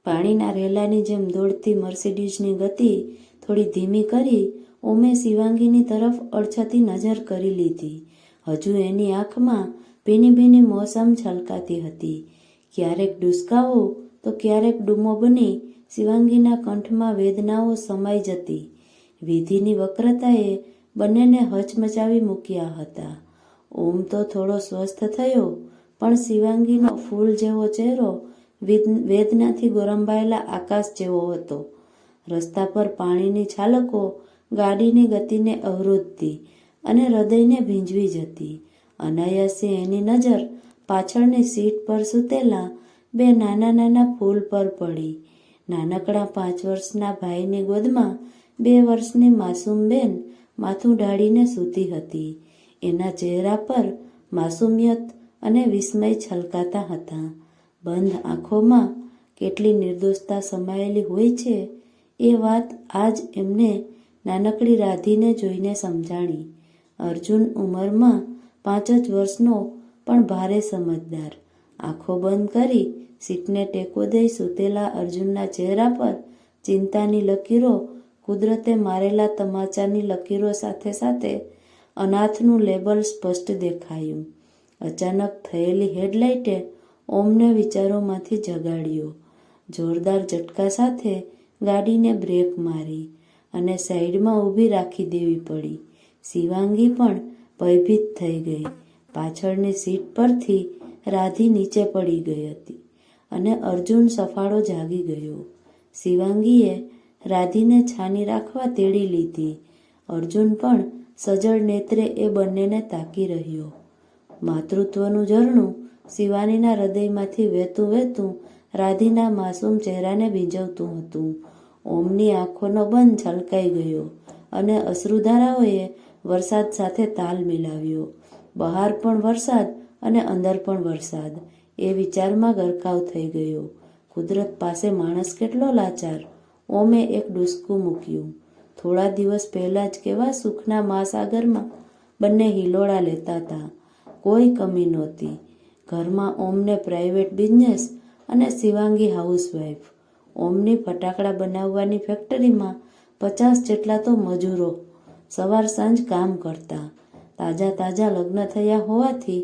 પાણીના રેલાની જેમ દોડતી મર્સિડીઝની ગતિ થોડી ધીમી કરી ઓમે શિવાંગીની તરફ અડછતી નજર કરી લીધી. હજુ એની આંખમાં ભીની ભીની મોસમ છલકાતી હતી. ક્યારેક ડુસકાઓ તો ક્યારેક ડૂમો બની શિવાંગીના કંઠમાં વેદનાઓ સમાઈ જતી. વિધિની વક્રતાએ બંનેને હચમચાવી મૂક્યા હતા. ઓમ તો થોડો સ્વસ્થ થયો, પણ શિવાંગીનો ફૂલ જેવો ચહેરો વેદનાથી ગોરંભાયેલા આકાશ જેવો હતો. રસ્તા પર પાણીની છાલકો ગાડીની ગતિને અવરોધતી અને હૃદયને ભીંજવી જતી. અનાયાસે એની નજર પાછળની સીટ પર સૂતેલા બે નાના નાના ફૂલ પર પડી. નાનકડા 5 વર્ષના ભાઈની ગોદમાં 2 વર્ષની માસૂમ બેન માથું ઢાળીને સૂતી હતી. એના ચહેરા પર માસૂમિયત અને વિસ્મય છલકાતા હતા. બંધ આંખોમાં કેટલી નિર્દોષતા સમાયેલી હોય છે એ વાત આજ એમને નાનકડી રાધીને જોઈને સમજાણી. અર્જુન ઉંમરમાં 5 જ વર્ષનો, પણ ભારે સમજદાર. આંખો બંધ કરી સીટને ટેકો દઈ સૂતેલા અર્જુનના ચહેરા પર ચિંતાની લકીરો, કુદરતે મારેલા તમાચાની લકીરો સાથે સાથે અનાથનું લેબલ સ્પષ્ટ દેખાયું. અચાનક થયેલી હેડલાઇટે ઓમને વિચારોમાંથી જગાડ્યો. જોરદાર ઝટકા સાથે ગાડીને બ્રેક મારી અને સાઈડમાં ઊભી રાખી દેવી પડી. શિવાંગી પણ ભયભીત થઈ ગઈ. પાછળની સીટ પરથી રાધી નીચે પડી ગઈ હતી અને અર્જુન સફાળો જાગી ગયો. શિવાંગીએ રાધીને છાની રાખવા તેડી લીધી. અર્જુન પણ સજળ નેત્રે એ બંનેને તાકી રહ્યો. માતૃત્વનું ઝરણું શિવાનીના હૃદયમાંથી વહેતું વહેતું રાધીના માસૂમ ચહેરાને ભીંજવતું હતું. ઓમની આંખોનો બંધ છલકાઈ ગયો અને અશ્રુધારાઓએ વરસાદ સાથે તાલ મિલાવ્યો. બહાર પણ વરસાદ અને અંદર પણ વરસાદ. એ વિચારમાં ગરકાવ થઈ ગયો. કુદરત પાસે માણસ કેટલો લાચાર. ઓમે એક ડૂસકું મૂક્યું. થોડા દિવસ પહેલાં જ કેવા સુખના મહાસાગરમાં બંને હિલોળા લેતા હતા. કોઈ કમી નહોતી. ઘરમાં ઓમને પ્રાઇવેટ બિઝનેસ અને શિવાંગી હાઉસવાઈફ. ઓમની ફટાકડા બનાવવાની ફેક્ટરીમાં 50 જેટલા તો મજૂરો સવાર સાંજ કામ કરતા. તાજા તાજા લગ્ન થયા હોવાથી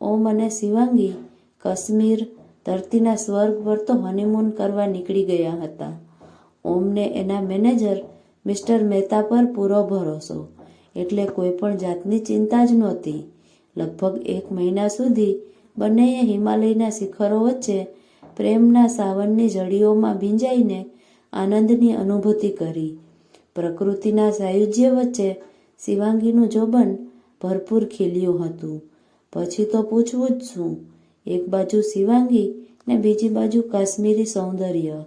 ઓમ અને શિવાંગી કાશ્મીર, ધરતીના સ્વર્ગ પર તો હનીમૂન કરવા નીકળી ગયા હતા. ઓમને એના મેનેજર મિસ્ટર મહેતા પર પૂરો ભરોસો, એટલે કોઈ પણ જાતની ચિંતા જ નહોતી. લગભગ 1 મહિના સુધી બંનેએ હિમાલયના શિખરો વચ્ચે પ્રેમના સાવનની ઝડીઓમાં ભીંજાઈને આનંદની અનુભૂતિ કરી. પ્રકૃતિના સાયુજ્ય વચ્ચે શિવાંગીનું જોબન ભરપૂર ખીલ્યું હતું. પછી તો પૂછવું જ શું. એક બાજુ શિવાંગી ને બીજી બાજુ કાશ્મીરી સૌંદર્ય.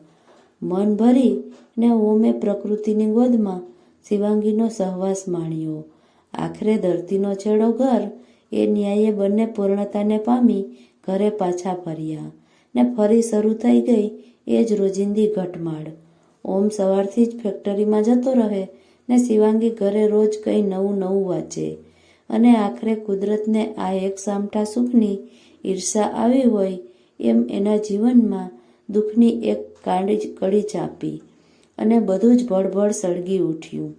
મન ભરી ને ઓમે પ્રકૃતિની ગોદમાં શિવાંગીનો સહવાસ માણ્યો. આખરે ધરતીનો છેડો ઘર એ ન્યાયે બંને પૂર્ણતાને પામી ઘરે પાછા ફર્યા ને ફરી શરૂ થઈ ગઈ એ જ રોજિંદી ઘટમાળ. ઓમ સવારથી જ ફેક્ટરીમાં જતો રહે ને શિવાંગી ઘરે રોજ કંઈ નવું નવું વાંચે. અને આખરે કુદરતને આ એક સામટા સુખની ઈર્ષા આવી હોય એમ એના જીવનમાં દુઃખની એક કડી ચાંપી અને બધું જ ભળભળ સળગી ઉઠ્યું.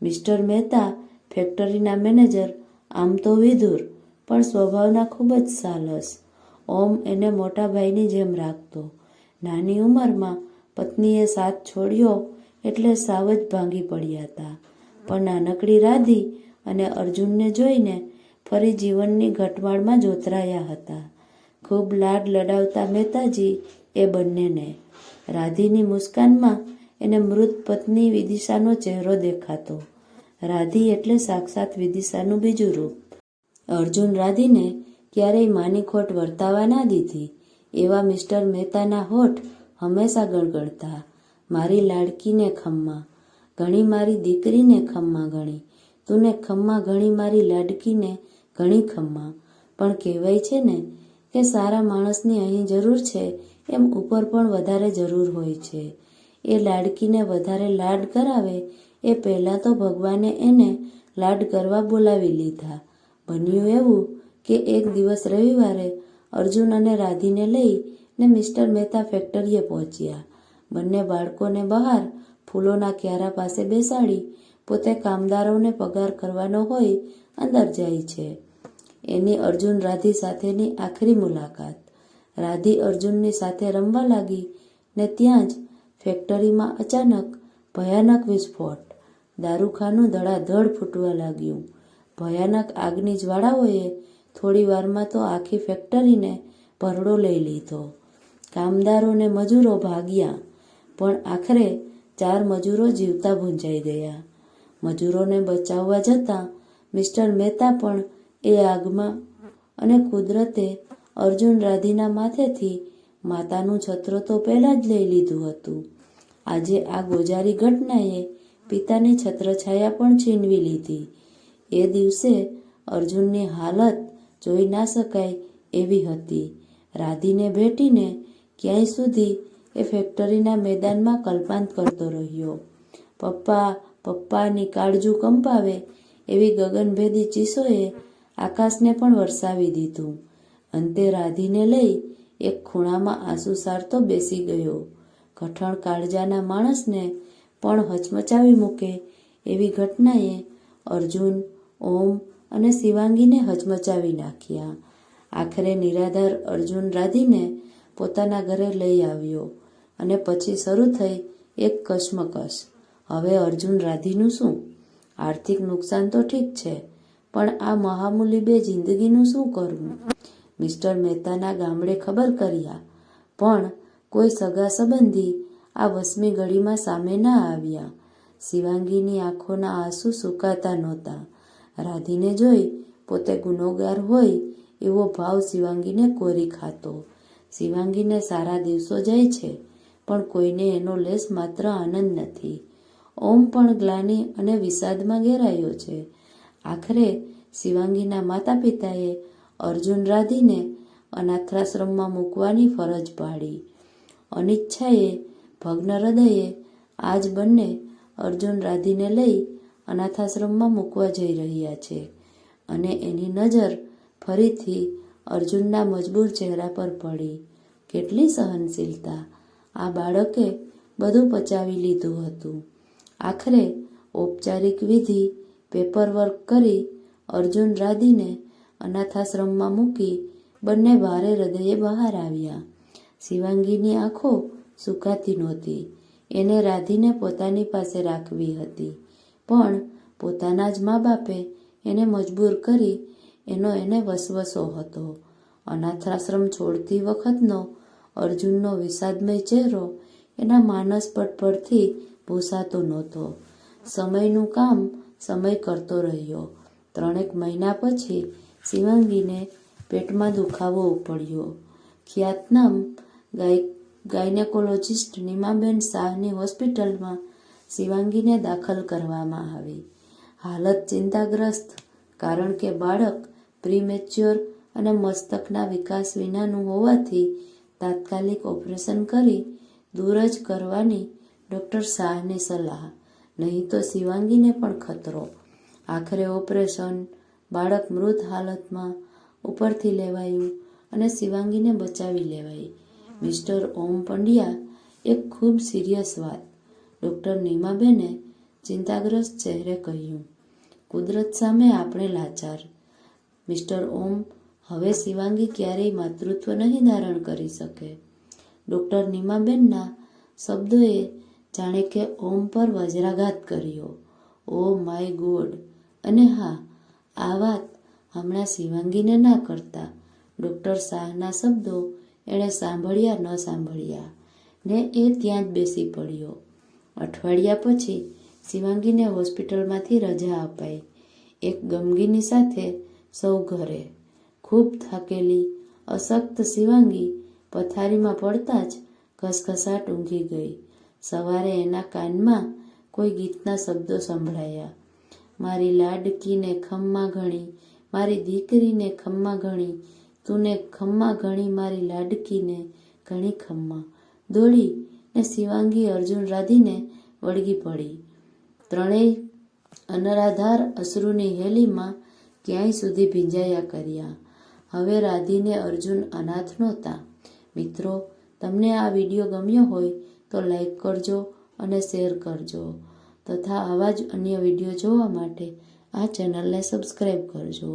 મિસ્ટર મહેતા ફેક્ટરીના મેનેજર, આમ તો વિધુર, પણ સ્વભાવના ખૂબ જ સાલસ. ઓમ એને મોટા ભાઈની જેમ રાખતો. નાની ઉંમરમાં પત્નીએ સાથ છોડ્યો એટલે સાવ જ ભાંગી પડ્યા હતા. પણ નાનકડી રાધી અને અર્જુનને જોઈને ફરી જીવનની ઘટમાળમાં જોતરાયા હતા. ખૂબ લાડ લડાવતા મહેતાજી એ બંનેને. રાધીની મુસ્કાનમાં એને મૃત પત્ની વિદિશાનો ચહેરો દેખાતો. રાધી એટલે સાક્ષાત વિદિશાનું બીજું રૂપ. અર્જુન રાધીને ક્યારેય માની ખોટ વર્તાવા ના દીધી. એવા મિસ્ટર મહેતાના હોઠ હંમેશા ગળગળતા. મારી લાડકીને ખમ્મા ઘણી, મારી દીકરીને ખમ્મા ઘણી, તુને ખમ્મા ઘણી, મારી લાડકીને ઘણી ખમ્મા. પણ કહેવાય છે ને કે સારા માણસની અહીં જરૂર છે એમ ઉપર પણ વધારે જરૂર હોય છે. એ લાડકીને વધારે લાડ કરાવે એ પહેલાં તો ભગવાને એને લાડ કરવા બોલાવી લીધા. બન્યું એવું કે એક દિવસ રવિવારે અર્જુન અને રાધીને લઈને મિસ્ટર મહેતા ફેક્ટરીએ પહોંચ્યા. બંને બાળકોને બહાર ફૂલોના ક્યારા પાસે બેસાડી પોતે કામદારોને પગાર કરવાનો હોય અંદર જાય છે. એની અર્જુન રાધી સાથેની આખરી મુલાકાત. રાધી અર્જુનની સાથે રમવા લાગી ને ત્યાં જ ફેક્ટરીમાં અચાનક ભયાનક વિસ્ફોટ. દારૂખાનું ધડાધડ ફૂટવા લાગ્યું. ભયાનક આગની જ્વાળાઓએ થોડી વારમાં તો આખી ફેક્ટરીને ભરડો લઈ લીધો. કામદારો ને મજૂરો ભાગ્યા, પણ આખરે 4 મજૂરો જીવતા ભૂંજાઈ ગયા. મજૂરોને બચાવવા જતાં મિસ્ટર મહેતા પણ એ આગમાં, અને કુદરતે અર્જુન રાધીના માથેથી માતાનું છત્ર તો પહેલાં જ લઈ લીધું હતું. આજે આ ગોજારી ઘટનાએ પિતાની છત્રછાયા પણ છીનવી લીધી. એ દિવસે અર્જુનની હાલત જોઈ ના શકાય એવી હતી. રાધીને ભેટીને ક્યાંય સુધી એ ફેક્ટરીના મેદાનમાં કલ્પાંત કરતો રહ્યો. પપ્પા પપ્પાની કાળજું કંપાવે એવી ગગનભેદી ચીસોએ આકાશને પણ વરસાવી દીધું. અંતે રાધીને લઈ એક ખૂણામાં આંસુ સારતો બેસી ગયો. કઠણ કાળજાના માણસને પણ હચમચાવી મૂકે એવી ઘટનાએ અર્જુન, ઓમ અને શિવાંગીને હચમચાવી નાખ્યા. આખરે નિરાધાર અર્જુન રાધીને પોતાના ઘરે લઈ આવ્યો અને પછી શરૂ થઈ એક કશમકશ. હવે અર્જુન રાધીનું શું? આર્થિક નુકસાન તો ઠીક છે, પણ આ મહામૂલી 2 જિંદગીનું શું કરવું? મિસ્ટર મહેતાના ગામડે ખબર કર્યા, પણ કોઈ સગા સંબંધી આ વસમી ઘડીમાં સામે ના આવ્યા. શિવાંગીની આંખોના આંસુ સુકાતા નહોતા. રાધીને જોઈ પોતે ગુનેગાર હોય એવો ભાવ શિવાંગીને કોરી ખાતો. શિવાંગીને સારા દિવસો જાય છે, પણ કોઈને એનો લેશ માત્ર આનંદ નથી. ઓમ પણ ગ્લાનિ અને વિષાદમાં ઘેરાયો છે. આખરે શિવાંગીના માતા પિતાએ અર્જુન રાધીને અનાથાશ્રમમાં મૂકવાની ફરજ પાડી. અનિચ્છાએ, ભગ્ન હૃદયે આજ બંને અર્જુન રાધીને લઈ અનાથાશ્રમમાં મૂકવા જઈ રહ્યા છે, અને એની નજર ફરીથી અર્જુનના મજબૂર ચહેરા પર પડી. કેટલી સહનશીલતા! આ બાળકે બધું પચાવી લીધું હતું. આખરે ઔપચારિક વિધિ, પેપરવર્ક કરી અર્જુન રાધીને અનાથાશ્રમમાં મૂકી બંને ભારે હૃદયે બહાર આવ્યા. શિવાંગીની આંખો સુકાતી નહોતી. એને રાધીને પોતાની પાસે રાખવી હતી, પણ પોતાના જ મા બાપે એને મજબૂર કરી એનો એને વસવસો હતો. અનાથાશ્રમ છોડતી વખતનો અર્જુનનો વિષાદમય ચહેરો એના માનસપટ પરથી ભૂસાતો નહોતો. સમયનું કામ સમય કરતો રહ્યો. 3 મહિના પછી શિવાંગીને પેટમાં દુખાવો ઉપડ્યો. ખ્યાતનામ ગાયનેકોલોજિસ્ટ નીમાબેન શાહની હોસ્પિટલમાં શિવાંગીને દાખલ કરવામાં આવી. હાલત ચિંતાગ્રસ્ત, કારણ કે બાળક પ્રીમેચ્યોર અને મસ્તકના વિકાસ વિનાનું હોવાથી તાત્કાલિક ઓપરેશન કરી દૂર જ કરવાની ડૉક્ટર શાહની સલાહ. નહીં તો શિવાંગીને પણ ખતરો. આખરે ઓપરેશન, બાળક મૃત હાલતમાં ઉપરથી લેવાયું અને શિવાંગીને બચાવી લેવાઈ. મિસ્ટર ઓમ પંડ્યા, એક ખૂબ સિરિયસ વાત, ડૉક્ટર નીમાબેને ચિંતાગ્રસ્ત ચહેરે કહ્યું. કુદરત સામે આપણે લાચાર. મિસ્ટર ઓમ, હવે શિવાંગી ક્યારેય માતૃત્વ નહીં ધારણ કરી શકે. ડૉક્ટર નીમાબેનના શબ્દોએ જાણે કે ઓમ પર વજ્રાઘાત કર્યો. Oh my God! અને હા, આ વાત હમણાં શિવાંગીને ના કરતા. ડૉક્ટર શાહના શબ્દો એણે સાંભળ્યા ન સાંભળ્યા ને એ ત્યાં જ બેસી પડ્યો. અઠવાડિયા પછી શિવાંગીને હોસ્પિટલમાંથી રજા અપાઈ. એક ગમગીની સાથે સૌ ઘરે. ખૂબ થાકેલી, અશક્ત શિવાંગી પથારીમાં પડતા જ ઘસઘસાટ ઊંઘી ગઈ. સવારે એના કાનમાં કોઈ ગીતના શબ્દો સંભળાયા. મારી લાડકીને ખમ્મા ઘણી, મારી દીકરીને ખમ્મા ઘણી, તુને ખમ્મા ઘણી મારી લાડકીને ઘણી ખમ્મા. દોડી ને શિવાંગી અર્જુન રાધીને વળગી પડી. ત્રણેય અનરાધાર અશ્રુની હેલીમાં ક્યાંય સુધી ભીંજાયા કર્યા. હવે રાધીને અર્જુન અનાથ નહોતા. મિત્રો, તમને આ વિડીયો ગમ્યો હોય તો લાઈક કરજો અને શેર કરજો તથા આવા જ અન્ય વિડીયો જોવા માટે આ ચેનલને સબસ્ક્રાઈબ કરજો.